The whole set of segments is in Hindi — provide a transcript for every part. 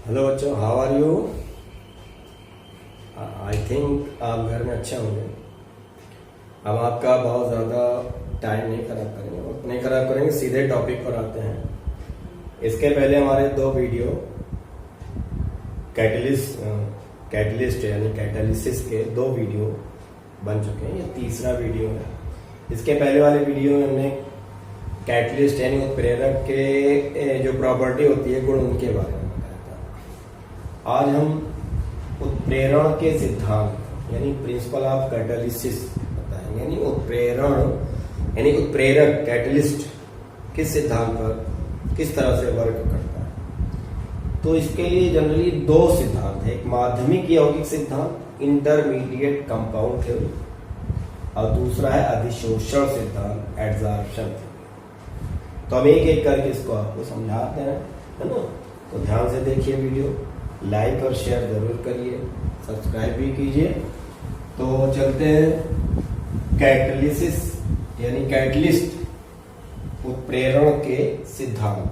हेलो बच्चों, how are you? I think आप घर में अच्छे होंगे। हम आपका बहुत ज़्यादा टाइम नहीं खराब करेंगे, वक्त नहीं खराब करेंगे, सीधे टॉपिक पर आते हैं। इसके पहले हमारे 2 वीडियो कैटलिस्ट यानी कैटालिसिस के 2 वीडियो बन चुके हैं। ये तीसरा वीडियो है। इसके पहले वाले वीडियो में हमने कैटलिस्ट यानी उत्प्रेरक के जो प्रॉपर्टी होती है, गुण, उनके बारे में बताया था। आज हम उत्प्रेरण के सिद्धांत यानी प्रिंसिपल ऑफ कैटालिसिस बताएंगे। यानी उत्प्रेरण यानी उत्प्रेरक कैटलिस्ट किस सिद्धांत पर किस तरह से वर्क करता है। तो इसके लिए जनरली 2 सिद्धांत है। एक माध्यमिक यौगिक सिद्धांत, इंटरमीडिएट कंपाउंड थ्योरी, और दूसरा है अधिशोषण सिद्धांत, एड्सॉर्प्शन थ्योरी। तो हम एक एक करके इसको आपको समझाते हैं, है ना। तो ध्यान से देखिए वीडियो, लाइक और शेयर जरूर करिए, सब्सक्राइब भी कीजिए। तो चलते हैं कैटालिसिस यानी कैटलिस्ट उत्प्रेरण के सिद्धांत,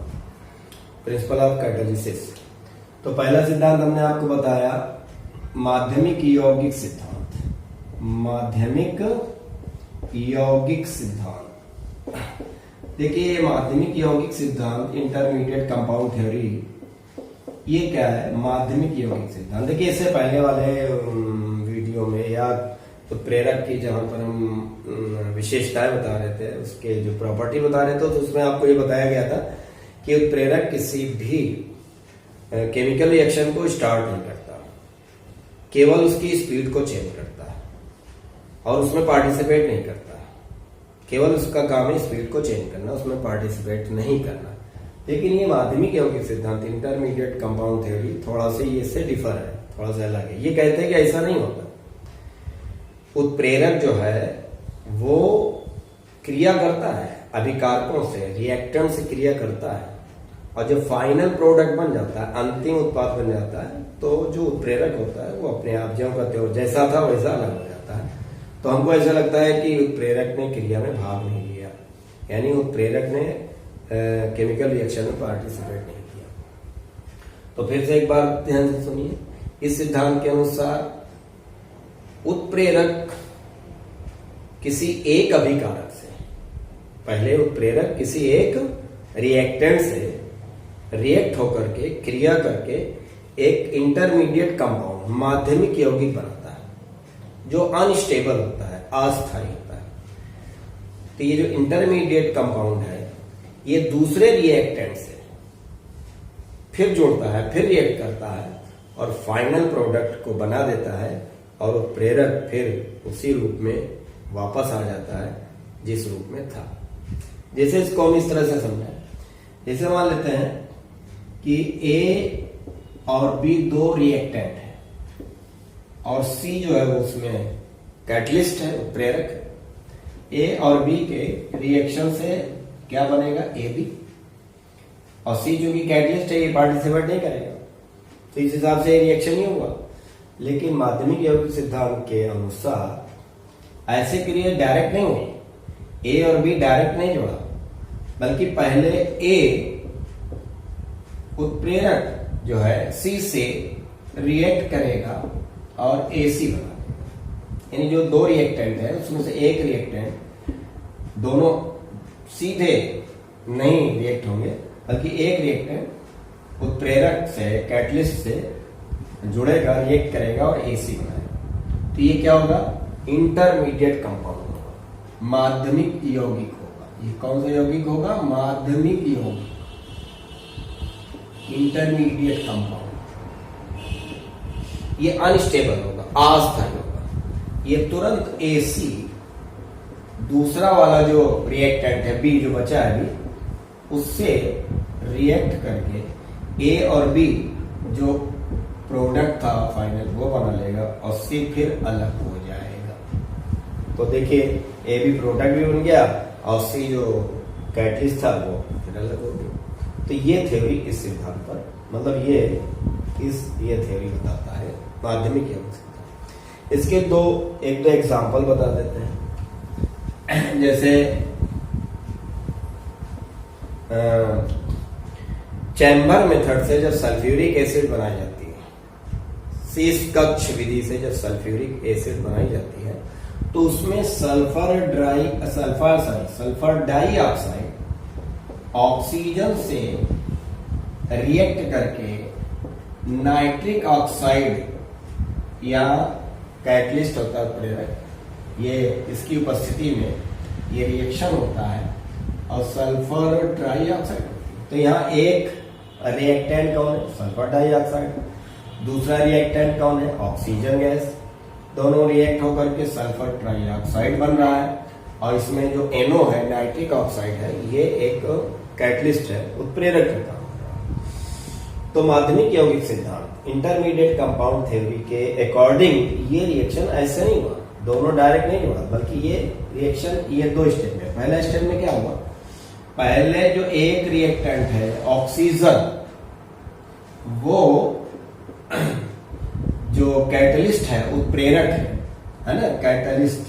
प्रिंसिपल ऑफ कैटालिसिस। तो पहला सिद्धांत हमने आपको बताया माध्यमिक यौगिक सिद्धांत। माध्यमिक यौगिक सिद्धांत, देखिए माध्यमिक यौगिक सिद्धांत, इंटरमीडिएट कंपाउंड थ्योरी, ये क्या है? माध्यमिक यौगिक सिद्धांत। देखिए इससे पहले वाले वीडियो में या तो प्रेरक की जहां पर हम विशेषताएं बता रहे थे, उसके जो प्रॉपर्टी बता रहे थे, तो उसमें आपको ये बताया गया था कि उत्प्रेरक किसी भी केमिकल रिएक्शन को स्टार्ट नहीं करता, केवल उसकी स्पीड को चेंज करता है और उसमें पार्टिसिपेट नहीं करता। केवल उसका काम है स्पीड को चेंज करना, उसमें पार्टिसिपेट नहीं करना। लेकिन ये माध्यमिक यौगिक सिद्धांत, इंटरमीडिएट कंपाउंड थ्योरी, थोड़ा सा ये इससे डिफर है, थोड़ा सा अलग है। ये कहते हैं कि ऐसा नहीं होता। उत्प्रेरक जो है वो क्रिया करता है अभिकारकों से, रिएक्टेंट से क्रिया करता है, और जब फाइनल प्रोडक्ट बन जाता है, अंतिम उत्पाद बन जाता है, तो जो उत्प्रेरक होता है वो अपने आप ज्यों का त्यों जैसा था वैसा अलग हो जाता है। तो हमको ऐसा लगता है कि उत्प्रेरक ने क्रिया में भाग नहीं लिया, यानी उत्प्रेरक ने केमिकल रिएक्शन में पार्टिसिपेट नहीं किया। तो फिर से एक बार ध्यान से सुनिए। इस सिद्धांत के अनुसार उत्प्रेरक किसी एक अभिकारक से, पहले उत्प्रेरक किसी एक रिएक्टेंट से रिएक्ट होकर के, क्रिया करके एक इंटरमीडिएट कंपाउंड, माध्यमिक यौगिक बनाता है, जो अनस्टेबल होता है, अस्थायी होता है। तो ये जो इंटरमीडिएट कंपाउंड है, ये दूसरे रिएक्टेंट से फिर जुड़ता है, फिर रिएक्ट करता है और फाइनल प्रोडक्ट को बना देता है, और उत्प्रेरक फिर उसी रूप में वापस आ जाता है जिस रूप में था। जैसे इसको हम इस तरह से समझाएं, जैसे मान लेते हैं कि ए और बी 2 रिएक्टेंट है, और सी जो है वो उसमें कैटलिस्ट है, उत्प्रेरक। ए और बी के रिएक्शन से क्या बनेगा? A B. और सी जो कि कैटलिस्ट है, ये पार्टिसिपेट नहीं करेगा, तो इस हिसाब से रिएक्शन ही होगा। लेकिन माध्यमिक यौगिक सिद्धांत के अनुसार ऐसे क्रिया डायरेक्ट नहीं हुई। ए और बी डायरेक्ट नहीं जुड़ा, बल्कि पहले ए उत्प्रेरक जो है सी से रिएक्ट करेगा और एसी बना देगा। यानी जो 2 रिएक्टेंट है उसमें से एक रिएक्टेंट, दोनों सीधे नहीं रिएक्ट होंगे, बल्कि एक रिएक्टेंट उत्प्रेरक से, कैटलिस्ट से जुड़ेगा, रिएक्ट करेगा और एसी बनाएगा। तो ये क्या होगा? इंटरमीडिएट कंपाउंड होगा, माध्यमिक यौगिक होगा। ये कौन सा यौगिक होगा? माध्यमिक यौगिक, इंटरमीडिएट कंपाउंड। ये अनस्टेबल होगा, अस्थायी होगा। ये तुरंत एसी, दूसरा वाला जो रिएक्टेंट है बी, जो बचा है बी, उससे रिएक्ट करके ए और बी जो प्रोडक्ट था फाइनल वो बना लेगा, और सी फिर अलग हो जाएगा। तो देखिए ए बी प्रोडक्ट भी बन गया और सी जो कैटलिस्ट था वो फिर अलग हो गया। तो ये थ्योरी इस सिद्धांत पर, मतलब ये थ्योरी बताता है माध्यमिक यौगिक सिद्धांत। इसके एक दो एग्जांपल बता देते हैं। जैसे चैम्बर मेथड से जब सल्फ्यूरिक एसिड बनाई जाती है, शीश कक्ष विधि से जब सल्फ्यूरिक एसिड बनाई जाती है, तो उसमें सल्फर डाइऑक्साइड ऑक्सीजन से रिएक्ट करके नाइट्रिक ऑक्साइड या कैटलिस्ट होता है प्रेरक, ये इसकी उपस्थिति में ये रिएक्शन होता है और सल्फर डाइऑक्साइड। तो यहाँ एक रिएक्टेंट कौन है? Sulphur dioxide. दूसरा रिएक्टेंट कौन है? Oxygen gas. दोनों रिएक्ट होकर के सल्फर डाइऑक्साइड बन रहा है और इसमें जो NO है, नाइट्रिक ऑक्साइड है, ये एक कैटलिस्ट है, उत्प्रेरक का काम कर रहा है। तो माध्यमिक यौगिक सिद्धांत, इंटरमीडिएट कंपाउंड थ्योरी के अकॉर्डिंग ये रिएक्शन ऐसे नहीं हुआ, दोनों डायरेक्ट नहीं हुआ, बल्कि ये रिएक्शन ये दो स्टेप में। पहला स्टेप में क्या हुआ? पहले जो एक रिएक्टेंट है ऑक्सीजन, वो जो कैटलिस्ट है, उत्प्रेरक है ना, कैटलिस्ट,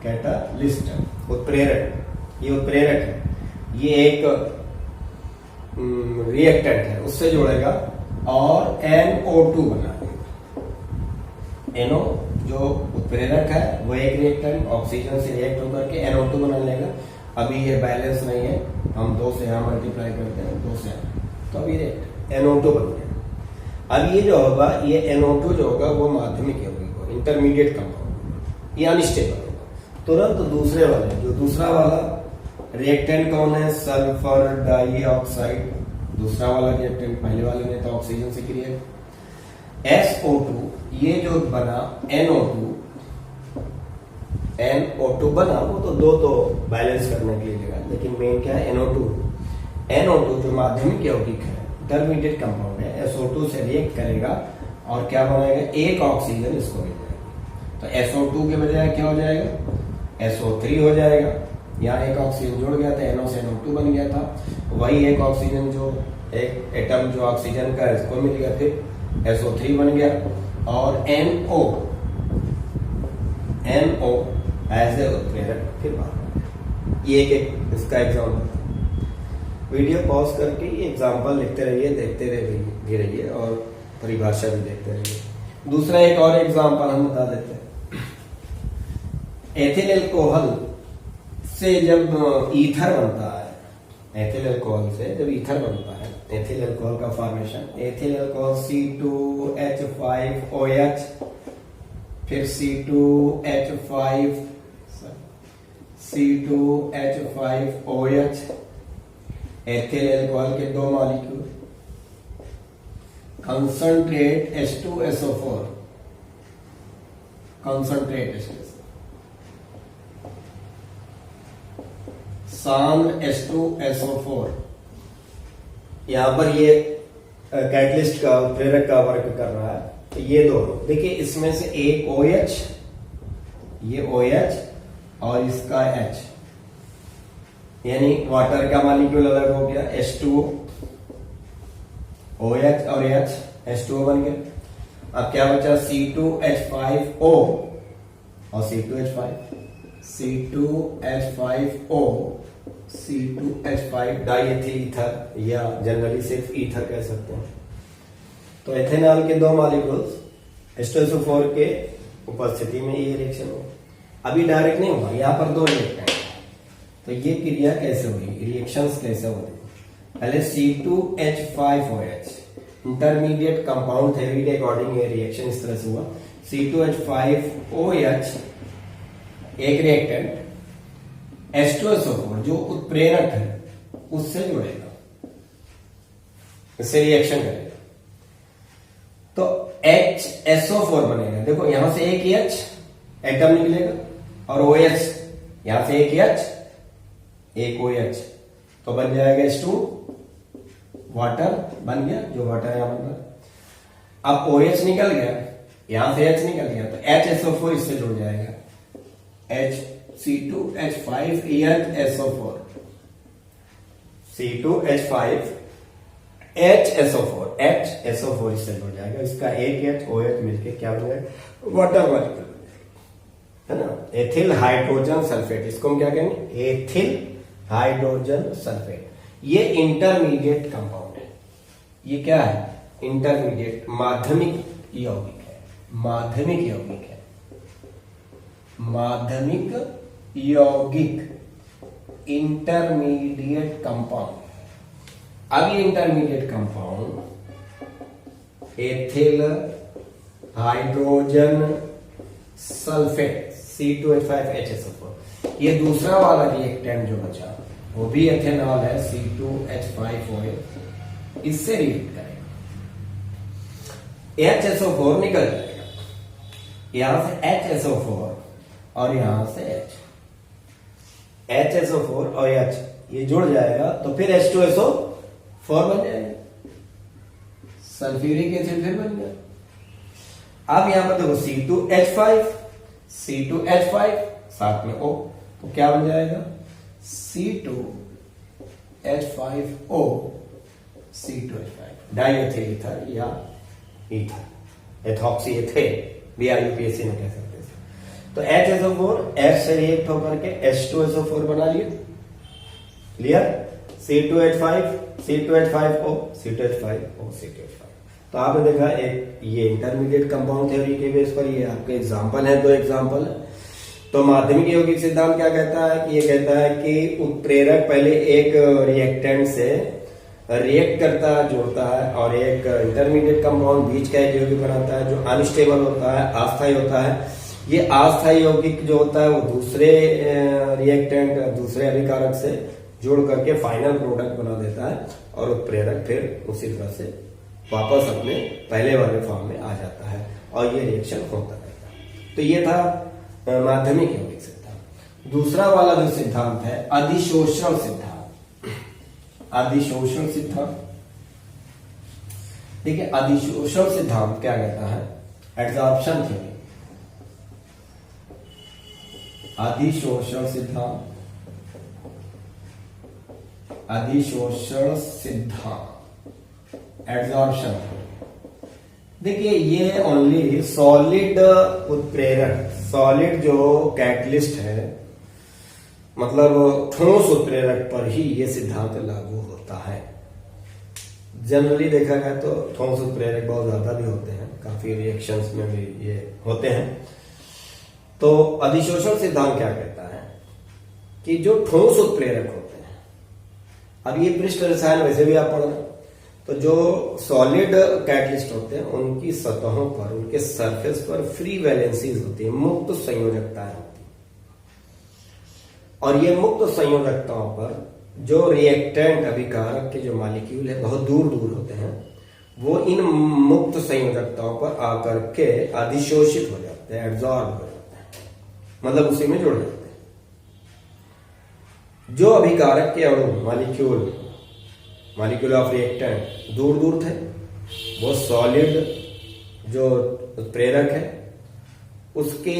कैटलिस्ट है, उत्प्रेरक, ये उत्प्रेरक है, ये एक रिएक्टेंट है, उससे जोड़ेगा और NO2 बना देगा। NO जो उत्प्रेरक है वो एक रिएक्टेंट ऑक्सीजन से रिएक्ट होकर के NO2 बना लेगा। अभी ये बैलेंस नहीं है, हम 2 से यहाँ मल्टीप्लाई करते हैं, 2 से तो अभी NO2 बन गया। अब ये जो होगा, ये NO2 जो होगा वो माध्यमिक यौगिक होगा, इंटरमीडिएट कंपाउंड, ये अनस्टेबल होगा। तुरंत दूसरे वाले, जो दूसरा वाला रिएक्टेंट कौन है? Sulphur dioxide. दूसरा वाला रिएक्टेंट, पहले वाले ने तो ऑक्सीजन से क्रिया, SO2, ये जो बना NO2 बना, वो तो दो तो बैलेंस करने के लिए लगा, लेकिन मेन क्या है? NO2 जो माध्यमिक यौगिक है, इंटरमीडिएट कंपाउंड है, SO2 से रिएक्ट करेगा और क्या बनाएगा? एक ऑक्सीजन इसको मिल जाएगा। तो SO2 के बजाय क्या हो जाएगा? SO3 हो जाएगा। यहाँ एक ऑक्सीजन जुड़ गया था, NO से NO2 बन गया था, वही एक ऑक्सीजन जो एक एटम जो ऑक्सीजन का इसको मिल गया, फिर SO3 बन गया और NO एज ए उत्प्रेरक फिर बाहर। ये एक इसका एग्जाम्पल। वीडियो पॉज करके ये एग्जाम्पल लिखते रहिए, देखते रहिए और परिभाषा भी देखते रहिए। दूसरा एक और एग्जाम्पल हम बता देते हैं। एथिल अल्कोहल से जब ईथर बनता है, एथिल अल्कोहल से जब ईथर बनता है, एथिल अल्कोहल का फॉर्मेशन, एथिल अल्कोहल C2H5OH, फिर C2H5OH, एथिल अल्कोहल के 2 molecule, concentrate H2SO4, concentrate H2SO4, सांद्र H2SO4। यहां पर ये कैटलिस्ट का, प्रेरक का वर्क कर रहा है। तो ये दोनों देखिए, इसमें से एक OH, ये OH और इसका H, यानी वाटर का मॉलिक्यूल अलग हो गया, H2O, OH और H, H2O बन गया। अब क्या बचा? C2H5O और C2H5O, C2H5 डाइएथिल ईथर, या जनरली सिर्फ ईथर कह सकते हैं। तो एथेनॉल के 2 मॉलिक्यूल्स H2SO4 के उपस्थिति में ये रिएक्शन हुआ। अभी डायरेक्ट नहीं हुआ, यहाँ पर 2 रिएक्टेंट। तो ये क्रिया कैसे हुई, रिएक्शंस कैसे होती? पहले C2H5OH, इंटरमीडिएट कंपाउंड थ्योरी के अकॉर्डिंग ये रिएक्शन इस तरह से हुआ। C2H5OH एक रिएक्टेंट H2SO4 जो उत्प्रेरक है उससे जुड़ेगा, इससे रिएक्शन करेगा, तो HSO4 बनेगा। देखो यहां से एक H एटम निकलेगा और OH, यहां से एक H एक OH, तो बन जाएगा H2, वाटर बन गया, जो वाटर यहां बन रहा। अब OH निकल गया, यहां से H निकल गया, तो HSO4 इससे जुड़ जाएगा, C2H5HSO4, HSO4 इससे जुड़ जाएगा। इसका एक H OH मिलके क्या बन जाएगा? वाटर मॉलिक्यूल, है ना, एथिल हाइड्रोजन सल्फेट, इसको हम क्या कहेंगे, एथिल हाइड्रोजन सल्फेट। ये इंटरमीडिएट कंपाउंड है। ये क्या है, इंटरमीडिएट, माध्यमिक यौगिक है, माध्यमिक यौगिक है, माध्यमिक यौगिक, इंटरमीडिएट कंपाउंड। अब ये intermediate compound ethyl hydrogen sulphate C2H5HSO4, ये दूसरा वाला रिएक्टेंट जो बचा वो भी एथेनॉल है, C2H5OH, इससे रिएक्ट करेगा, HSO4 निकल जाएगा, यहां से HSO4 और यहां से HSO4 और H ये जुड़ जाएगा तो फिर H2SO4 बन जाएगा, सल्फ्यूरिक एसिड फिर बन गया। अब यहां पर देखो C2H5 साथ में O, तो क्या बन जाएगा, C2H5O, C2H5 डाइएथिल ईथर या ईथर, एथॉक्सी एथेन भी IUPAC में कह सकते हैं। तो HSO4 H से रिएक्ट होकर के H2SO4 बना लिया, क्लियर, C2H5O, C2H5O, C2H5। तो आपने देखा एक ये इंटरमीडिएट कंपाउंड थ्योरी के बेस पर ये आपके एग्जांपल है, दो एग्जांपल है। तो माध्यमिक यौगिक सिद्धांत क्या कहता है कि ये कहता है कि उत्प्रेरक पहले एक रिएक्टेंट से रिएक्ट करता है, जोड़ता है, और एक इंटरमीडिएट कंपाउंड बीच का एक यौगिक बनाता है जो अनस्टेबल होता है, अस्थायी होता है। ये अस्थायी यौगिक जो होता है वो दूसरे रिएक्टेंट, दूसरे अभिकारक से जोड़ करके फाइनल प्रोडक्ट बना देता है और उत्प्रेरक फिर उसी तरह से वापस अपने पहले वाले फॉर्म में आ जाता है और ये रिएक्शन होता रहता है। तो ये था माध्यमिक यौगिक सिद्धांत। दूसरा वाला जो सिद्धांत है अधिशोषण सिद्धांत, अधिशोषण सिद्धांत। देखिए अधिशोषण सिद्धांत क्या कहता है, एड्सॉर्प्शन थ्योरी, अधिशोषण सिद्धांत, अधिशोषण सिद्धांत, एड्सॉर्प्शन। देखिए ये ओनली सॉलिड उत्प्रेरक, सॉलिड जो कैटलिस्ट है, मतलब ठोस उत्प्रेरक पर ही ये सिद्धांत लागू होता है। जनरली देखा जाए तो ठोस उत्प्रेरक बहुत ज्यादा भी होते हैं, काफी रिएक्शंस में भी ये होते हैं। तो अधिशोषण सिद्धांत क्या कहता है कि जो ठोस उत्प्रेरक होते हैं, अब ये पृष्ठ रसायन वैसे भी आप पढ़ रहे, तो जो सॉलिड कैटलिस्ट होते हैं उनकी सतहों पर, उनके सरफेस पर फ्री वैलेंसीज होती है, मुक्त संयोजकताएं होती है, और ये मुक्त संयोजकताओं पर जो रिएक्टेंट अभिकारक के जो मॉलिक्यूल है बहुत दूर दूर होते हैं, वो इन मुक्त संयोजकताओं पर आकर के अधिशोषित हो जाते हैं, एब्जॉर्ब हो जाते हैं, मतलब उसी में जुड़ जाते हैं। जो अभिकारक के अणु मॉलिक्यूल ऑफ रिएक्टेंट दूर दूर थे, वो सॉलिड जो प्रेरक है उसके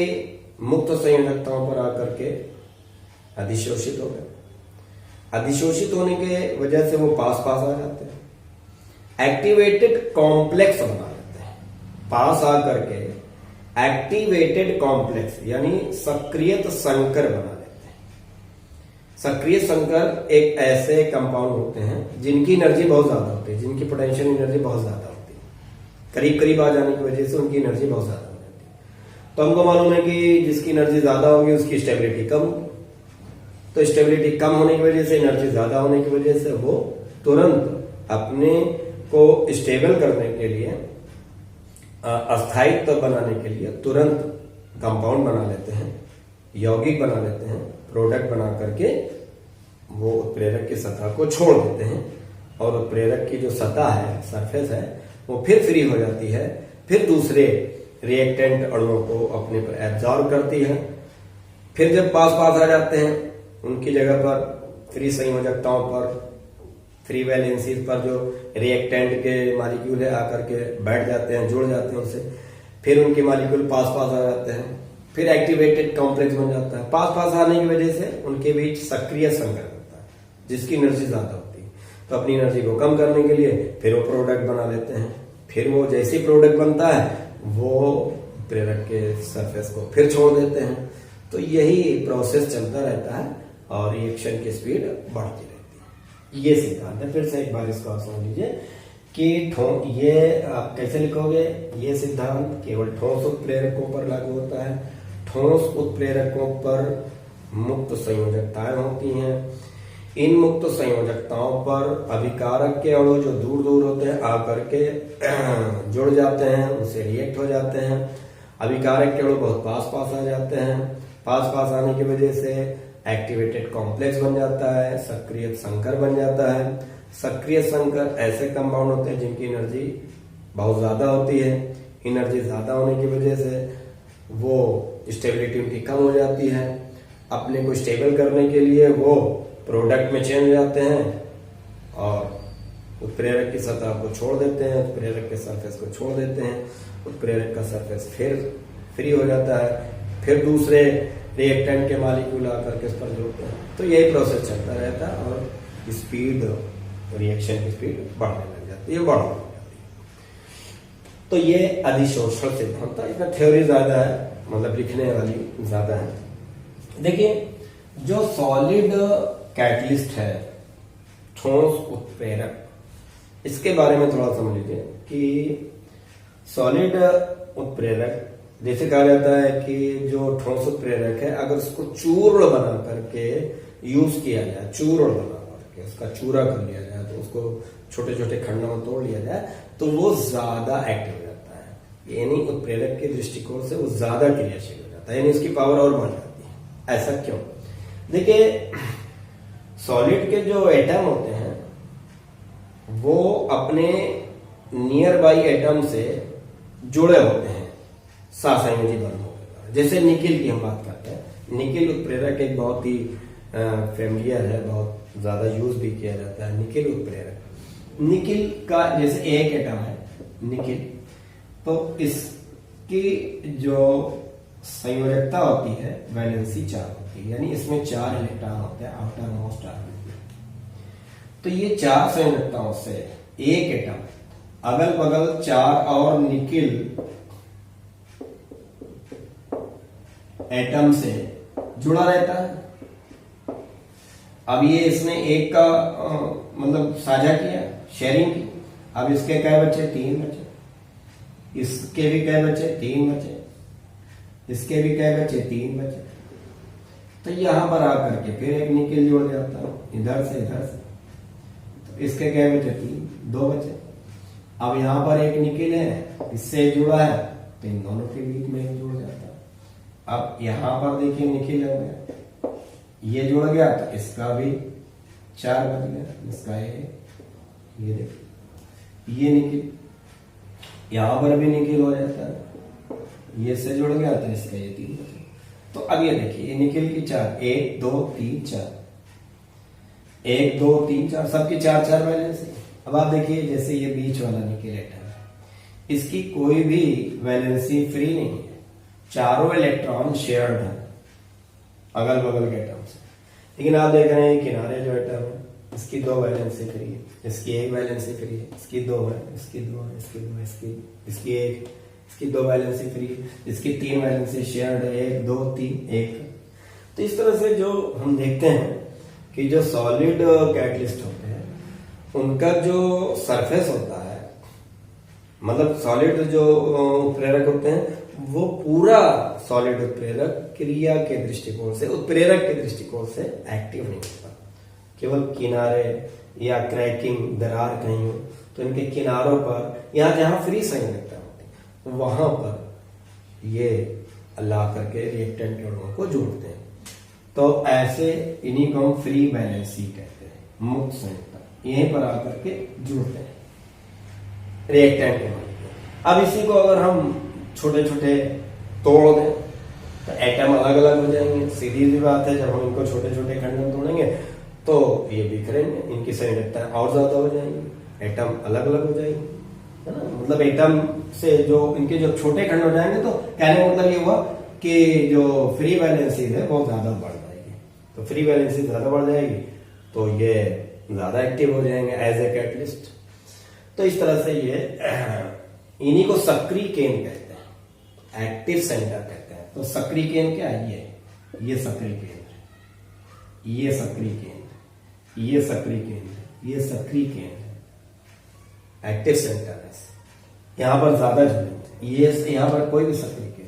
मुक्त संयोजकताओं पर आकर के अधिशोषित हो गए। अधिशोषित होने के वजह से वो पास आ जाते हैं, एक्टिवेटेड कॉम्प्लेक्स बना लेते हैं, पास आकर के एक्टिवेटेड कॉम्प्लेक्स यानी सक्रियत संकर बना लेते हैं। सक्रिय संकर एक ऐसे कंपाउंड होते हैं जिनकी एनर्जी बहुत ज्यादा होती है, जिनकी पोटेंशियल एनर्जी बहुत ज्यादा होती है, करीब करीब आ जाने की वजह से उनकी एनर्जी बहुत ज्यादा हो जाती है। तो हमको मालूम है कि जिसकी एनर्जी ज्यादा होगी उसकी स्टेबिलिटी कम होगी, तो स्टेबिलिटी कम होने की वजह से, एनर्जी ज्यादा होने की वजह से वो तुरंत अपने को स्टेबल करने के लिए, अस्थायित्व बनाने के लिए तुरंत कंपाउंड बना लेते हैं, यौगिक बना लेते हैं, प्रोडक्ट बना करके वो उत्प्रेरक की सतह को छोड़ देते हैं, और उत्प्रेरक की जो सतह है, सरफेस है, वो फिर फ्री हो जाती है, फिर दूसरे रिएक्टेंट अणुओं को अपने पर एब्जॉर्ब करती है। फिर जब पास आ जाते हैं, उनकी जगह पर फ्री संयोजकताओं पर, फ्री वैलेंसीज पर जो रिएक्टेंट के मॉलिक्यूल है आकर के बैठ जाते हैं, जुड़ जाते हैं उससे, फिर उनके मॉलिक्यूल पास आ जाते हैं, फिर एक्टिवेटेड कॉम्प्लेक्स बन जाता है। पास आने की वजह से उनके बीच सक्रिय संकर होता है, जिसकी एनर्जी ज्यादा होती है, तो अपनी एनर्जी को कम करने के लिए फिर वो प्रोडक्ट बना लेते हैं। फिर वो जैसे ही प्रोडक्ट बनता है वो प्रेरक के सरफेस को फिर छोड़ देते हैं, तो यही प्रोसेस चलता रहता है और रिएक्शन की स्पीड बढ़ती रहती है। ये सिद्धांत है। फिर से एक बार इसको आप समझ लीजिए कि ये आप कैसे लिखोगे, ये सिद्धांत केवल ठोस उत्प्रेरकों पर लागू होता है। ठोस उत्प्रेरकों पर मुक्त संयोजकताएं होती हैं। इन मुक्त संयोजकताओं पर अभिकारक के अणु जो दूर दूर होते हैं आकर के जुड़ जाते हैं, उनसे रिएक्ट हो जाते हैं। अभिकारक के अणु बहुत पास पास आ जाते हैं। पास पास आने की वजह से एक्टिवेटेड कॉम्प्लेक्स बन जाता है, सक्रिय संकर बन जाता है। सक्रिय संकर ऐसे कंपाउंड होते हैं जिनकी एनर्जी बहुत ज्यादा होती है। एनर्जी ज्यादा होने की वजह से वो स्टेबिलिटी उनकी कम हो जाती है। अपने को स्टेबल करने के लिए वो प्रोडक्ट में चेंज हो जाते हैं और उत्प्रेरक की सतह को छोड़ देते हैं, उत्प्रेरक के सरफेस को छोड़ देते हैं। उत्प्रेरक का सरफेस फिर फ्री हो जाता है, फिर दूसरे रिएक्टेंट के मॉलिक्यूल आकर के इस पर जुड़ते हैं। तो यही प्रोसेस चलता रहता है और स्पीड, रिएक्शन की स्पीड बढ़ने लग जाती है, बढ़ने लग जाती है। तो ये अधिशोषण सिद्धांत था। इसमें थ्योरी ज्यादा है, मतलब लिखने वाली ज्यादा है। देखिए, जो सॉलिड कैटलिस्ट है, ठोस उत्प्रेरक, इसके बारे में थोड़ा समझ लीजिए कि सॉलिड उत्प्रेरक जैसे कहा जाता है कि जो ठोस उत्प्रेरक है अगर उसको चूर्ण बना करके यूज किया जाए, चूर्ण बना करके उसका चूरा कर लिया जाए, तो उसको छोटे छोटे खंडों में तोड़ लिया जाए तो वो ज्यादा एक्टिव हो जाता है। यानी उत्प्रेरक के दृष्टिकोण से वो ज्यादा क्रियाशील हो जाता है, यानी उसकी पावर और बढ़ जाती है। ऐसा क्यों? देखिए, सॉलिड के जो एटम होते हैं वो अपने नियर बाई एटम से जुड़े होते हैं सहसंयोजी बंधों के। जैसे निकिल की हम बात करते हैं, निकिल उत्प्रेरक एक बहुत ही फेमिलियर है, बहुत ज्यादा यूज भी किया जाता है निकिल उत्प्रेरक। निकिल का जैसे एक एटम है निकिल, तो इसकी जो संयोजकता होती है वैलेंसी 4 होती है, यानी इसमें 4 इलेक्ट्रॉन होते हैं आउटर मोस्ट आर्बिट। तो ये 4 संयोजकताओं से एक एटम अगल बगल 4 और निकिल एटम से जुड़ा रहता है। अब ये इसने एक का मतलब साझा किया, शेयरिंग की। अब इसके क्या बचे? 3 बचे। इसके भी क्या बचे? 3 बचे। इसके भी क्या बचे? 3 बचे। तो यहां पर आकर के फिर एक निकिल जोड़ जाता है इधर से इधर से, तो इसके क्या बचे? 3, 2 बचे। अब यहां पर एक निकिल है, इससे जुड़ा है, तो इन दोनों के बीच में एक जुड़ जाता है। अब यहां पर देखिए निकिल हो गया, ये जुड़ गया तो इसका भी 4 बच गया, इसका ये देखिए ये निकिल, यहां पर भी निकिल हो जाता है, ये से जुड़ गया तो इसका ये 3 बच गया। तो अब ये देखिए ये निकिल की 4, 1 2 3 4, 1 2 3 4, सबकी 4 वैलेंस है। अब आप देखिए जैसे ये बीच वाला निकिल एटम है, इसकी कोई भी वैलेंसी फ्री नहीं है, चारों इलेक्ट्रॉन शेयर्ड है अगल बगल के एटम से। लेकिन आप देख रहे हैं किनारे जो एटम है इसकी 2 वैलेंसी फ्री है, इसकी 1 वैलेंसी फ्री है, इसकी 2 है, इसकी 2 है, इसकी 2 है, इसकी 1, इसकी 2 वैलेंसी फ्री है, इसकी 3 वैलेंसी शेयर्ड है, 1 2 3 1। तो इस तरह से जो हम देखते हैं कि जो सॉलिड कैटलिस्ट होते हैं उनका जो सरफेस होता है, मतलब सॉलिड जो उत्प्रेरक होते हैं वो पूरा सॉलिड उत्प्रेरक क्रिया के दृष्टिकोण से, उत्प्रेरक के दृष्टिकोण से एक्टिव नहीं होता। केवल किनारे या क्रैकिंग, दरार कहीं हो तो इनके किनारों पर, यहाँ जहां फ्री संयोजकता होती है वहां पर ये ला करके रिएक्टेंट के अणुओं को जोड़ते हैं। तो ऐसे इन्हीं को हम फ्री वैलेंसी कहते हैं, मुक्त संयोजकता, यहीं पर आकर के जुड़ते हैं रिएक्टेंट के अणु। अब इसी को अगर हम छोटे छोटे तोड़ दें तो एटम अलग अलग हो जाएंगे। सीधी सी बात है, जब हम इनको छोटे छोटे खंड में तोड़ेंगे तो ये बिखरेंगे, इनकी संयोजकता और ज्यादा हो जाएंगी, एटम अलग अलग हो जाएंगे, है ना। मतलब एटम से जो इनके जो छोटे खंड हो जाएंगे, तो कहने का मतलब ये हुआ कि जो फ्री वैलेंसी है वो ज्यादा बढ़ जाएगी। तो फ्री वैलेंसी ज्यादा बढ़ जाएगी तो ये ज्यादा एक्टिव हो जाएंगे एज ए कैटलिस्ट। तो इस तरह से ये इन्हीं को सक्रिय केंद्र कहते हैं, एक्टिव सेंटर कहते हैं। तो सक्रिय केंद्र क्या है? ये ये सक्रिय केंद्र, ये सक्रिय केंद्र, ये सक्रिय केंद्र, ये सक्रिय केंद्र, एक्टिव सेंटर है। यहां पर ज्यादा जुड़े, ये यहां पर कोई भी सक्रिय केंद्र।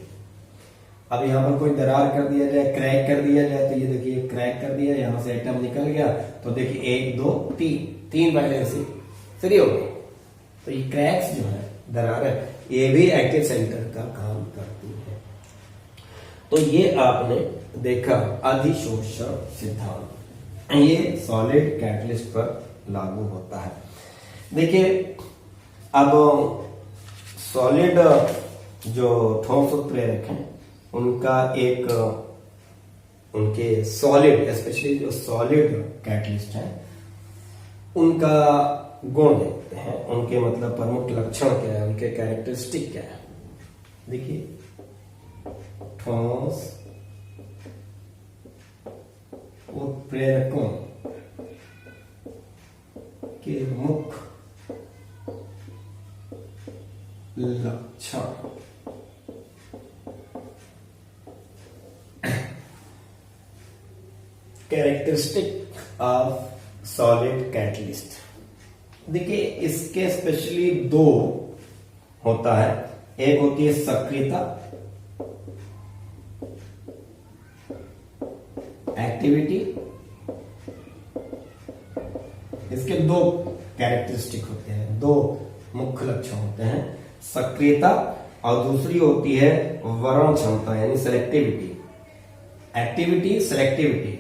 अब यहां पर कोई दरार कर दिया जाए, क्रैक कर दिया जाए, तो ये देखिए क्रैक कर दिया, यहां से एटम निकल गया, तो देखिए 1 2 3 पहले से फ्री हो गए। तो ये क्रैक्स जो है, दरार है, ये भी एक्टिव सेंटर का काम करती है। तो ये आपने देखा अधिशोषण सिद्धांत, ये सॉलिड कैटलिस्ट पर लागू होता है। देखिए अब सॉलिड जो ठोस उत्प्रेरक हैं उनका एक, उनके सॉलिड, स्पेशली जो सॉलिड कैटलिस्ट है उनका गुण देखते हैं, उनके मतलब प्रमुख लक्षण क्या है, उनके कैरेक्टरिस्टिक क्या है। देखिए ठोस उत्प्रेरकों के मुख्य लक्षण, कैरेक्टरिस्टिक ऑफ सॉलिड कैटलिस्ट। देखिए इसके स्पेशली 2 होता है, एक होती है सक्रियता, एक्टिविटी। इसके 2 कैरेक्टरिस्टिक होते हैं, 2 मुख्य लक्षण होते हैं, सक्रियता और दूसरी होती है वरण क्षमता यानी सेलेक्टिविटी। एक्टिविटी, सेलेक्टिविटी,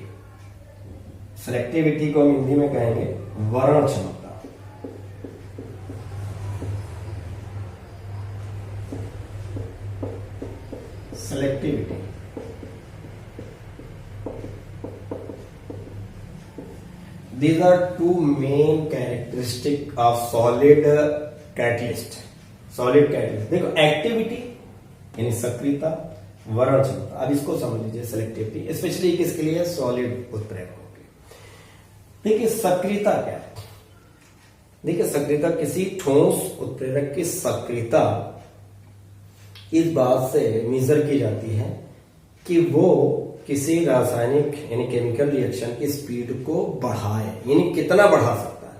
सेलेक्टिविटी को हम हिंदी में कहेंगे वरण क्षमता। Selectivity, these are 2 main characteristic of solid catalyst। Solid catalyst देखो, एक्टिविटी यानी सक्रियता, वरण क्षमता। अब इसको समझ लीजिए, सेलेक्टिविटी स्पेशली किसके लिए, सॉलिड उत्प्रेरकों के। देखिए सक्रियता क्या है, देखिए सक्रियता किसी ठोस उत्प्रेरक की सक्रियता इस बात से मेजर की जाती है कि वो किसी रासायनिक यानी केमिकल रिएक्शन की स्पीड को बढ़ाए, यानी कितना बढ़ा सकता है।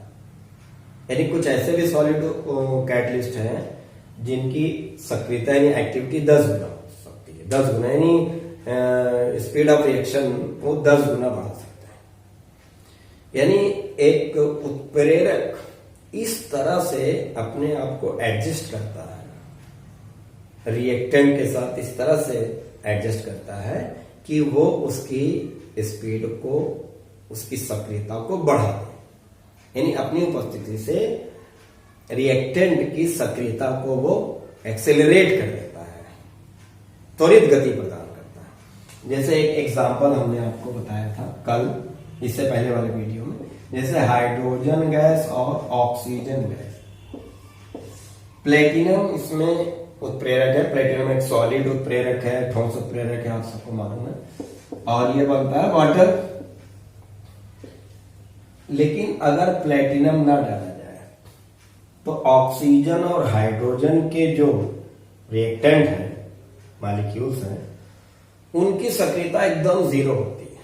यानी कुछ ऐसे भी सॉलिड कैटलिस्ट हैं जिनकी सक्रियता यानी एक्टिविटी 10 गुना हो सकती है, 10 गुना, यानी स्पीड ऑफ रिएक्शन वो 10 गुना बढ़ा सकता है। यानी एक उत्प्रेरक इस तरह से अपने आप को एडजस्ट करता है, रिएक्टेंट के साथ इस तरह से एडजस्ट करता है कि वो उसकी स्पीड को, उसकी सक्रियता को बढ़ा दे, यानी अपनी उपस्थिति से रिएक्टेंट की सक्रियता को वो एक्सेलरेट कर देता है, त्वरित गति प्रदान करता है। जैसे एक एग्जांपल हमने आपको बताया था कल, इससे पहले वाले वीडियो में, जैसे हाइड्रोजन गैस और ऑक्सीजन गैस। प्लेटिनम इसमें उत्प्रेरक है, प्लेटिनम एक सॉलिड उत्प्रेरक है, ठोस उत्प्रेरक है, आप सबको मालूम है, और ये बनता है वाटर। लेकिन अगर प्लेटिनम ना डाला जाए तो ऑक्सीजन और हाइड्रोजन के जो रिएक्टेंट है, मॉलिक्यूल्स हैं, उनकी सक्रियता एकदम 0 होती है,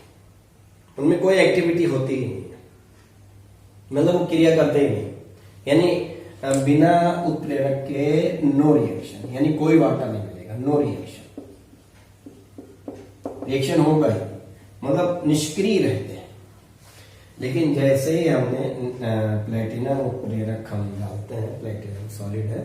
उनमें कोई एक्टिविटी होती ही नहीं है, मतलब वो क्रिया करते ही नहीं, यानी बिना उत्प्रेरक के नो रिएक्शन, यानी कोई वाटर नहीं मिलेगा, नो रिएक्शन, रिएक्शन होगा ही, मतलब निष्क्रिय रहते हैं। लेकिन जैसे ही हमने प्लेटिनम उत्प्रेरक हम डालते हैं, प्लेटिनम सॉलिड है,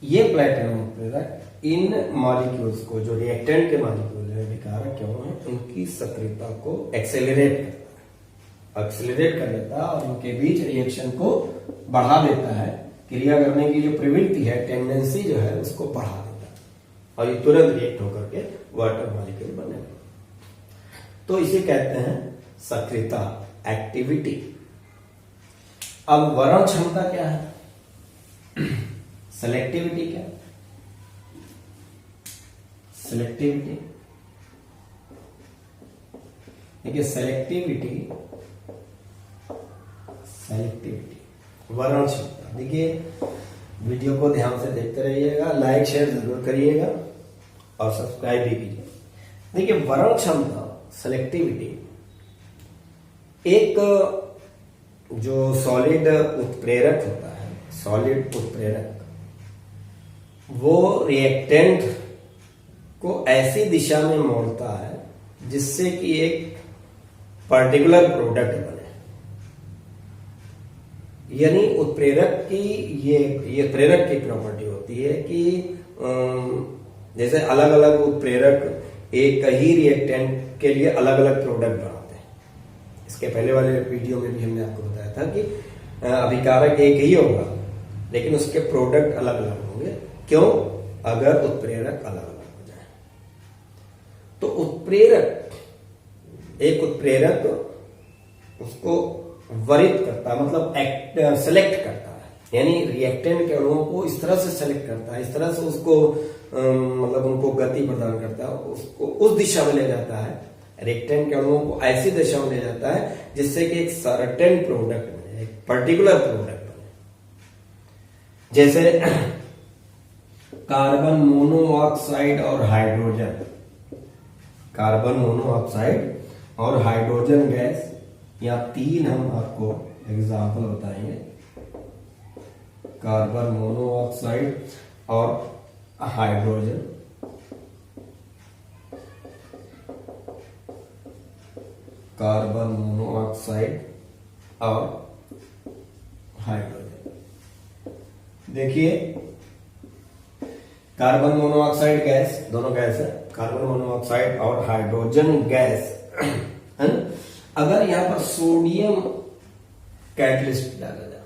ये प्लेटिनम उत्प्रेरक इन मॉलिक्यूल्स को, जो रिएक्टेंट के मॉलिक्यूल है, विकारक क्यों है, उनकी सक्रियता को एक्सेलरेट करता है, एक्सेलरेट कर देता है और उनके बीच रिएक्शन को बढ़ा देता है, क्रिया करने की जो प्रवृत्ति है, टेंडेंसी जो है, उसको बढ़ा देता है, और ये तुरंत रिएक्ट होकर के वाटर मॉलिक्यूल बनेगा। तो इसे कहते हैं सक्रियता, एक्टिविटी। अब वरण क्षमता क्या है, सेलेक्टिविटी क्या है, सेलेक्टिविटी, देखिए सेलेक्टिविटी, सेलेक्टिविटी, वरण क्षमता। देखिए वीडियो को ध्यान से देखते रहिएगा, लाइक शेयर जरूर करिएगा और सब्सक्राइब भी कीजिए। देखिए, वरण क्षमता, सेलेक्टिविटी, एक जो सॉलिड उत्प्रेरक होता है, सॉलिड उत्प्रेरक, वो रिएक्टेंट को ऐसी दिशा में मोड़ता है जिससे कि एक पर्टिकुलर प्रोडक्ट बने। यानी उत्प्रेरक की ये प्रेरक की प्रॉपर्टी होती है कि जैसे अलग अलग उत्प्रेरक एक ही रिएक्टेंट के लिए अलग अलग प्रोडक्ट बनाते हैं। इसके पहले वाले वीडियो में भी हमने आपको बताया था कि अभिकारक एक ही होगा लेकिन उसके प्रोडक्ट अलग अलग होंगे। क्यों? अगर उत्प्रेरक अलग अलग हो जाए तो एक उत्प्रेरक उसको वरित करता है, मतलब सेलेक्ट करता है, यानी रिएक्टेंट के अणुओं को इस तरह से सेलेक्ट करता है, इस तरह से उसको मतलब उनको गति प्रदान करता है, उसको उस दिशा में ले जाता है, रिएक्टेंट के अणुओं को ऐसी दिशा में ले जाता है जिससे कि एक सर्टेन प्रोडक्ट बने, एक पर्टिकुलर प्रोडक्ट बने। जैसे कार्बन मोनोऑक्साइड और हाइड्रोजन, कार्बन मोनोऑक्साइड और हाइड्रोजन गैस, या तीन हम आपको एग्जाम्पल बताएंगे। कार्बन मोनोऑक्साइड और हाइड्रोजन, कार्बन मोनोऑक्साइड और हाइड्रोजन। देखिए, कार्बन मोनोऑक्साइड गैस, दोनों गैस है, कार्बन मोनोऑक्साइड और हाइड्रोजन गैस है ना। अगर यहां पर सोडियम कैटलिस्ट डाला जाए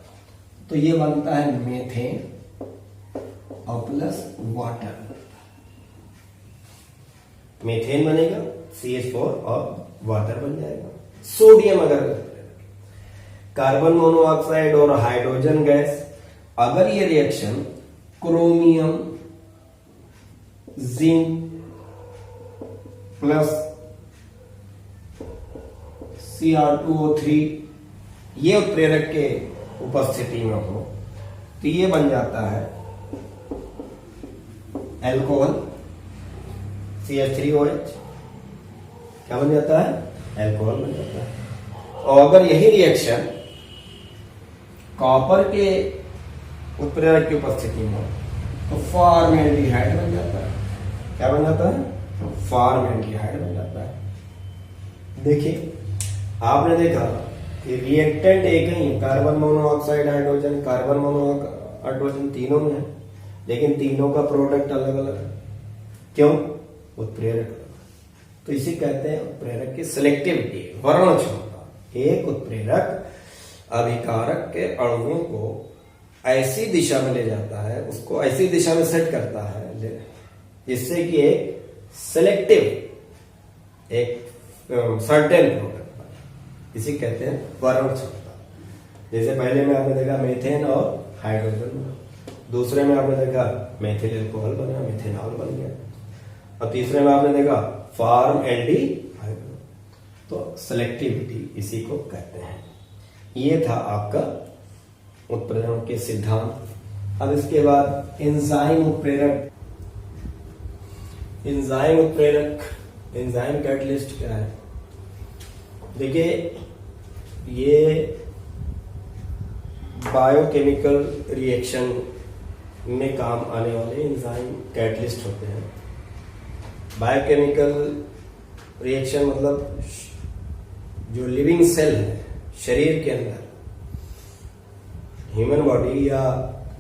तो ये बनता है मेथेन और प्लस वाटर। मेथेन बनेगा, CH4 और वाटर बन जाएगा। सोडियम अगर कार्बन मोनोऑक्साइड और हाइड्रोजन गैस, अगर ये reaction chromium zinc plus Cr2O3 ये उत्प्रेरक के उपस्थिति में हो तो ये बन जाता है एल्कोहल, CH3OH। क्या बन जाता है? एल्कोहल बन जाता है। और अगर यही रिएक्शन कॉपर के उत्प्रेरक की उपस्थिति में हो तो फॉर्मेल्डिहाइड बन जाता है। क्या बन जाता है? फॉर्मेल्डिहाइड बन जाता है। देखिए, आपने देखा कि रिएक्टेंट एक ही है, कार्बन मोनोऑक्साइड हाइड्रोजन, कार्बन मोनोहाइड्रोजन तीनों में है, लेकिन तीनों का प्रोडक्ट अलग अलग है। क्यों? उत्प्रेरक। तो इसी कहते हैं उत्प्रेरक की सिलेक्टिविटी, वर्ण क्षमता। एक उत्प्रेरक अभिकारक के अणुओं को ऐसी दिशा में ले जाता है, उसको ऐसी दिशा में सेट करता है जिससे कि एक सिलेक्टिव, एक सर्टेन प्रोडक्ट, इसी कहते हैं वर्ण क्षमता। जैसे पहले में आपने देखा मेथेन और हाइड्रोजन, दूसरे में आपने देखा मेथिल एल्कोहल बना, मेथेनॉल बन गया, और तीसरे में आपने देखा फॉर्मएल्डिहाइड। तो सेलेक्टिविटी इसी को कहते हैं। ये था आपका उत्प्रेरण के सिद्धांत। अब इसके बाद एंजाइम उत्प्रेरक। एंजाइम उत्प्रेरक, एंजाइम कैटलिस्ट क्या है? देखिए, ये बायोकेमिकल रिएक्शन में काम आने वाले एंजाइम कैटलिस्ट होते हैं। बायोकेमिकल रिएक्शन मतलब जो लिविंग सेल है शरीर के अंदर, ह्यूमन बॉडी या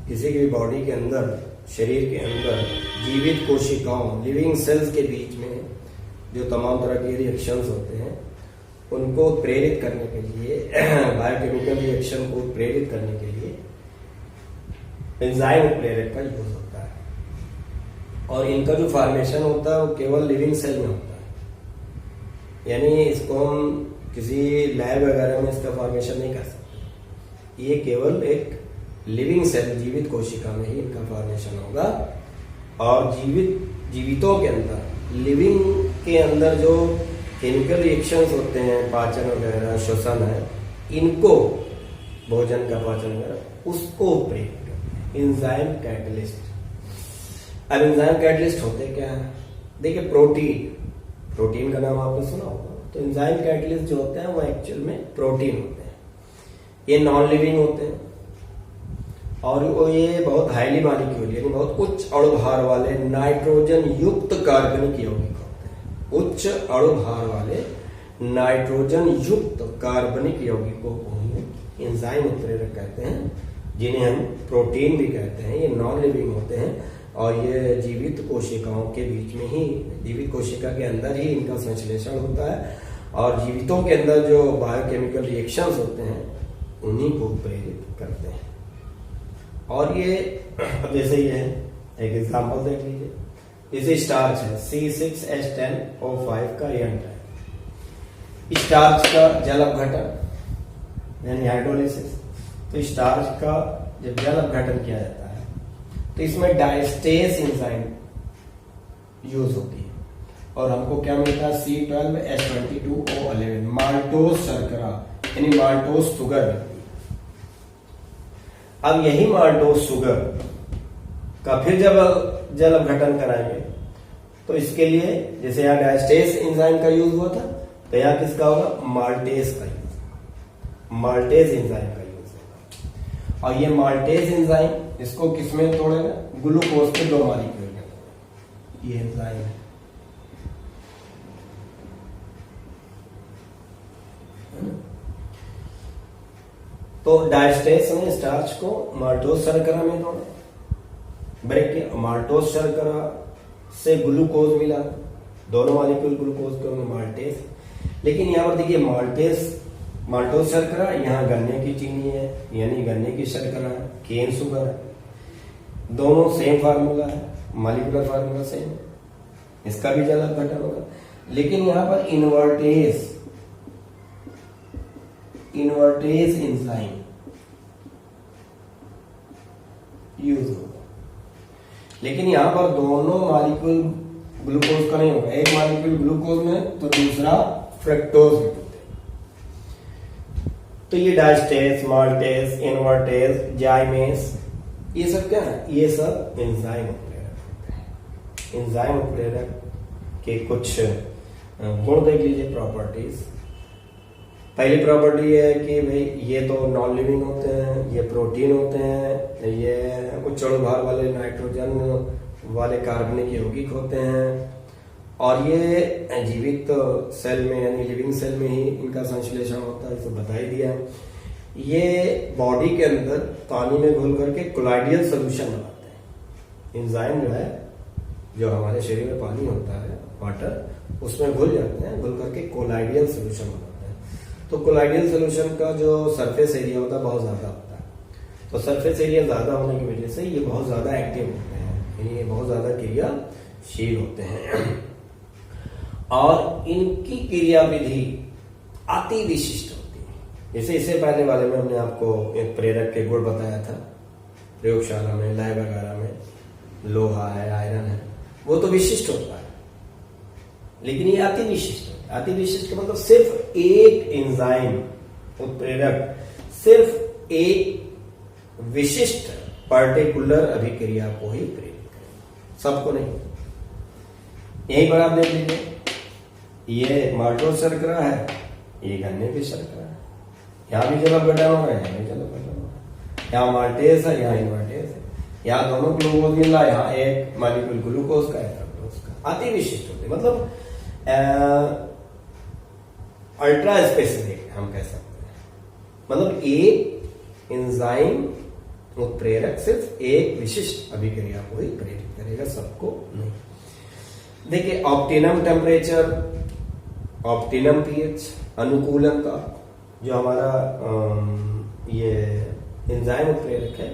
किसी की बॉडी के अंदर, शरीर के अंदर जीवित कोशिकाओं, लिविंग सेल्स के बीच में जो तमाम तरह के रिएक्शंस होते हैं उनको प्रेरित करने के लिए, बायोकेमिकल रिएक्शन को प्रेरित करने के लिए एंजाइम उत्प्रेरक का यूज होता है। और इनका जो फॉर्मेशन होता है वो केवल लिविंग सेल में होता है, यानी इसको हम किसी लैब वगैरह में इसका फॉर्मेशन नहीं कर सकते। ये केवल एक लिविंग सेल, जीवित कोशिका में ही इनका फॉर्मेशन होगा। और जीवितों के अंदर, लिविंग के अंदर जो केमिकल रिएक्शंस होते हैं, पाचन वगैरह, श्वसन है, इनको, भोजन का पाचन वगैरह, उसको प्रेरित करते हैं एंजाइम कैटलिस्ट। अब एंजाइम कैटलिस्ट होते क्या है? देखिए, प्रोटीन का नाम आपने सुना होगा। तो एंजाइम कैटलिस्ट जो होते हैं वो एक्चुअल में प्रोटीन होते हैं। ये नॉन लिविंग होते हैं और वो ये बहुत हाईली मॉलिक्यूल यानी बहुत उच्च अणुभार वाले नाइट्रोजन युक्त कार्बनिक यौगिक होते हैं। उच्च अणुभार वाले नाइट्रोजन युक्त कार्बनिक यौगिकों को ही एंजाइम उत्प्रेरक कहते हैं, जिन्हें हम प्रोटीन भी कहते हैं। ये नॉन लिविंग होते हैं और ये जीवित कोशिकाओं के बीच में ही, जीवित कोशिका के अंदर ही इनका संश्लेषण होता है और जीवितों के अंदर जो बायोकेमिकल रिएक्शंस होते हैं उन्हीं को प्रेरित करते हैं। और ये अब जैसे ये है, एक एग्जांपल देख लीजिए। जैसे स्टार्च है C6H10O5 का रिएक्ट है। स्टार्च का जल अपघटन यानी हाइड्रोलिसिस। तो स्टार्च का जब जल अपघटन किया जाता है तो इसमें डायस्टेस एंजाइम यूज होती है और हमको क्या मिलता है C12H22O11 माल्टोज शर्करा यानी माल्टोज शुगर मिलती है। अब यही माल्टोज शुगर का फिर जब जल अपघटन कराएंगे तो इसके लिए जैसे यहाँ डायस्टेस एंजाइम का यूज हुआ था तो यहाँ किसका होगा, माल्टेज का यूज, माल्टेज एंजाइम का यूज होगा। और ये माल्टेज एंजाइम इसको किसमें तोड़ेगा, ग्लूकोज के 2 मॉलिक्यूल में। ये एंजाइम है तो डायस्टेस ने स्टार्च को माल्टोज शर्करा में तोड़ा, ब्रेक किया, माल्टोज शर्करा से ग्लूकोज मिला, दोनों मॉलिक्यूल ग्लूकोज के होंगे माल्टेज। लेकिन यहाँ पर देखिए माल्टोज शर्करा, यहाँ गन्ने की चीनी है यानी गन्ने की शर्करा है, केन शुगर है, दोनों सेम फार्मूला है, मॉलिक्यूलर फार्मूला सेम है, इसका भी जल अपघटन होगा। लेकिन यहाँ पर इन्वर्टेज एंजाइम यूज होगा। लेकिन यहां पर दोनों मॉलिक्यूल ग्लूकोज का नहीं होगा, एक मॉलिक्यूल ग्लूकोज में तो दूसरा फ्रक्टोज में। तो ये डायस्टेस, माल्टेज, इन्वर्टेज, जाइमेस, ये सब क्या है, ये सब एंजाइम उत्प्रेरक होते हैं। एंजाइम उत्प्रेरक के कुछ गुण देख लीजिए, प्रॉपर्टीज। पहली प्रॉपर्टी है कि भाई ये तो नॉन लिविंग होते हैं, ये प्रोटीन होते हैं, ये उच्च अणुभार वाले नाइट्रोजन वाले कार्बनिक यौगिक होते हैं और ये जीवित सेल में यानी लिविंग सेल में ही इनका संश्लेषण होता है, इसे बता ही दिया। ये बॉडी के अंदर पानी में घुल करके कोलाइडियल सोल्यूशन बनाते हैं। एंजाइम जो है, जो हमारे शरीर में पानी होता है, वाटर, उसमें घुल जाते हैं, घुल करके कोलाइडियल सोल्यूशन बनाते हैं। तो कोलाइडियल सोल्यूशन का जो सरफेस एरिया होता है बहुत ज्यादा होता है। तो सरफेस एरिया ज्यादा होने की वजह से ये बहुत ज्यादा एक्टिव होते हैं, यानी ये बहुत ज्यादा क्रियाशील होते हैं और इनकी क्रिया विधि अति विशिष्ट होती है। जैसे इससे पहले वाले में हमने आपको एक प्रेरक के गुण बताया था, प्रयोगशाला में, लैब वगैरह में लोहा है, आयरन है, वो तो विशिष्ट होता है। लेकिन ये अति विशिष्ट है। अति विशिष्ट का मतलब सिर्फ एक एंजाइम उत्प्रेरक सिर्फ एक विशिष्ट पर्टिकुलर अभिक्रिया को ही प्रेरित करेगा, सबको नहीं। यहीं पर आप देख लीजिए, ये माल्टोज शर्करा है, ये गन्ने की शर्करा है, यहाँ भी जल अपघटन हो रहा है, यहाँ भी जल अपघटन हो रहा है, यहाँ माल्टेज है, यहाँ इन्वर्टेज है, यहाँ दोनों ग्लूकोज मिल रहा है, यहाँ एक मॉलिक्यूल ग्लूकोज का है, फ्रक्टोज का। अति विशिष्ट होते मतलब अल्ट्रा स्पेसिफिक हम कह सकते हैं। मतलब एक एंजाइम उत्प्रेरक सिर्फ एक विशिष्ट अभिक्रिया को ही प्रेरित करेगा, सबको नहीं। देखिए ऑप्टिमम टेम्परेचर, ऑप्टिमम पीएच, अनुकूलनता, जो हमारा ये एंजाइम उत्प्रेरक है,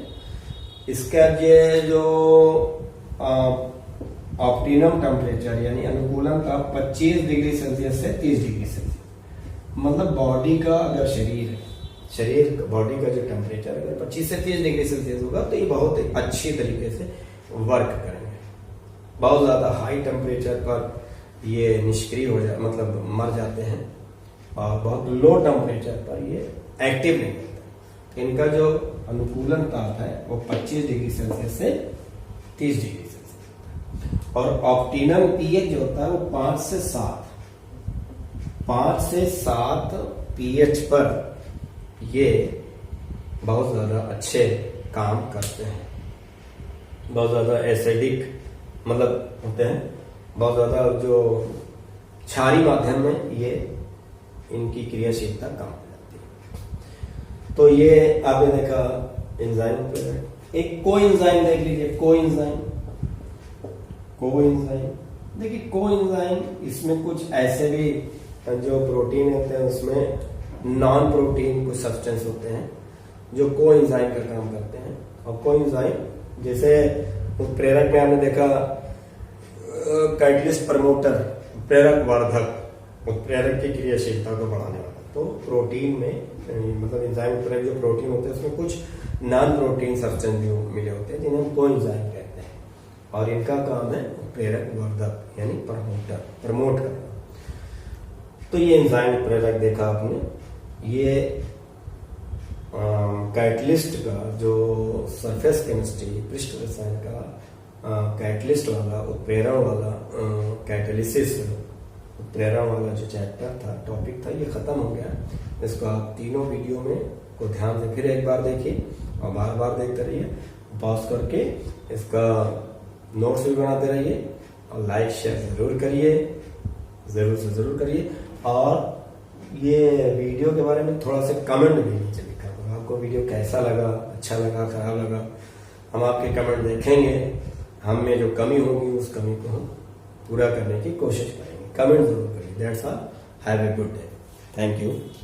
इसका ये जो ऑप्टिमम टेम्परेचर यानी अनुकूलनता 25 डिग्री सेल्सियस से 30 डिग्री सेल्सियस। मतलब बॉडी का अगर शरीर बॉडी का जो टेम्परेचर अगर 25 से 30 डिग्री सेल्सियस होगा तो ये बहुत अच्छी तरीके से वर्क करेंगे। बहुत ज्यादा हाई टेम्परेचर पर ये निष्क्रिय हो जाए, मतलब मर जाते हैं, और बहुत लो टेम्परेचर पर ये एक्टिव नहीं होते। इनका जो अनुकूलन ताप है वो 25 डिग्री सेल्सियस से 30 डिग्री सेल्सियस। और ऑप्टिमम पीएच जो होता है वो 5 से 7 5 से 7 pH पर ये बहुत ज्यादा अच्छे काम करते हैं। बहुत ज्यादा एसिडिक मतलब होते हैं, बहुत ज्यादा जो क्षारीय माध्यम में ये इनकी क्रियाशीलता कम हो जाती है। तो ये आपने देखा एंजाइम पर। एक कोएंजाइम देख लीजिए, कोएंजाइम देखिए कोएंजाइम, इसमें कुछ ऐसे भी जो प्रोटीन होते हैं उसमें नॉन प्रोटीन कुछ सब्सटेंस होते हैं जो कोएंजाइम का काम करते हैं। और कोएंजाइम जैसे उत्प्रेरक में आपने देखा कैटलिस्ट प्रमोटर, प्रेरक वर्धक, उत्प्रेरक की क्रियाशीलता को बढ़ाने वाला। तो प्रोटीन में मतलब एंजाइम उत्प्रेरक जो प्रोटीन होते हैं उसमें कुछ नॉन प्रोटीन सब्सटेंस भी मिले होते हैं जिन्हें हम कोएंजाइम कहते हैं। और इनका काम है प्रेरक वर्धक यानी प्रमोट करना। तो ये एंजाइम उत्प्रेरक देखा आपने, ये कैटलिस्ट का जो सरफेस केमिस्ट्री, पृष्ठ रसायन का कैटलिस्ट वाला, उत्प्रेरण वाला, कैटालिसिस उत्प्रेरण वाला जो चैप्टर था, टॉपिक था, ये खत्म हो गया। इसको आप तीनों वीडियो में को ध्यान से फिर एक बार देखिए और बार बार देखते रहिए। पॉज करके इसका नोट्स भी बनाते रहिए और लाइक शेयर जरूर करिए, जरूर से जरूर करिए। और ये वीडियो के बारे में थोड़ा सा कमेंट भी नीचे लिखा करो, आपको वीडियो कैसा लगा, अच्छा लगा, खराब लगा। हम आपके कमेंट देखेंगे, हम में जो कमी होगी उस कमी को हम पूरा करने की कोशिश करेंगे। कमेंट जरूर करिए। That's all, have a good day, thank you.